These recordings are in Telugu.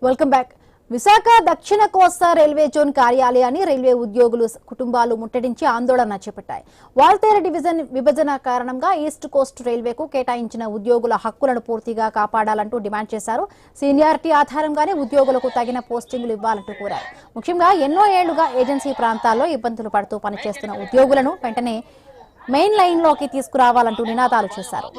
Welcome back. విశాఖ దక్షిణ కోస్తా రైల్వే జోన్ కార్యాలయాన్ని రైల్వే ఉద్యోగులు కుటుంబాలు ముట్టడించి ఆందోళన చేపట్టాయి. వాల్తేరు డివిజన్ విభజన కారణంగా ఈస్ట్ కోస్ట్ రైల్వేకు కేటాయించిన ఉద్యోగుల హక్కులను పూర్తిగా కాపాడాలంటూ డిమాండ్ చేశారు. సీనియారిటీ ఆధారంగానే ఉద్యోగులకు తగిన పోస్టింగులు ఇవ్వాలంటూ కోరారు. ముఖ్యంగా ఎన్నో ఏళ్లుగా ఏజెన్సీ ప్రాంతాల్లో ఇబ్బందులు పడుతూ పనిచేస్తున్న ఉద్యోగులను వెంటనే మెయిన్ లైన్లోకి తీసుకురావాలంటూ నినాదాలు చేశారు.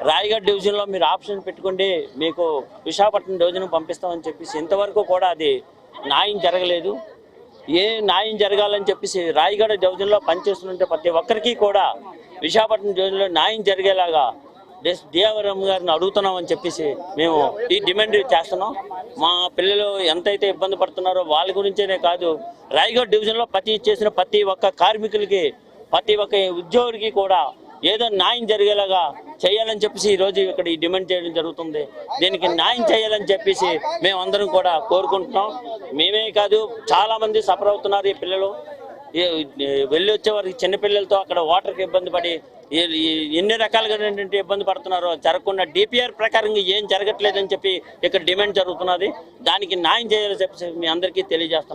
రాయగఢ్ డివిజన్లో మీరు ఆప్షన్ పెట్టుకుంటే మీకు విశాఖపట్నం డివిజన్ పంపిస్తామని చెప్పేసి ఇంతవరకు కూడా అది న్యాయం జరగలేదు. ఏ న్యాయం జరగాలని చెప్పేసి రాయగఢ డివిజన్లో పనిచేస్తుంటే ప్రతి ఒక్కరికి కూడా విశాఖపట్నం డివిజన్లో న్యాయం జరిగేలాగా డిఆర్ఎం గారిని అడుగుతున్నామని చెప్పేసి మేము ఈ డిమాండ్ చేస్తున్నాం. మా పిల్లలు ఎంతైతే ఇబ్బంది పడుతున్నారో వాళ్ళ గురించేనే కాదు, రాయగఢ్ డివిజన్లో చేసిన ప్రతి ఒక్క కార్మికులకి ప్రతి ఒక్క ఉద్యోగికి కూడా ఏదో న్యాయం జరిగేలాగా చేయాలని చెప్పేసి ఈరోజు ఇక్కడ ఈ డిమాండ్ చేయడం జరుగుతుంది. దీనికి న్యాయం చేయాలని చెప్పేసి మేమందరం కూడా కోరుకుంటున్నాం. మేమే కాదు, చాలామంది సఫర్ అవుతున్నారు. ఈ పిల్లలు వెళ్ళి వచ్చే వారికి చిన్నపిల్లలతో అక్కడ వాటర్కి ఇబ్బంది పడి ఎన్ని రకాలుగా ఇబ్బంది పడుతున్నారో జరగకుండా డిపిఆర్ ప్రకారంగా ఏం జరగట్లేదని చెప్పి ఇక్కడ డిమాండ్ జరుగుతున్నది. దానికి న్యాయం చేయాలని చెప్పేసి మీ అందరికీ తెలియజేస్తున్నాం.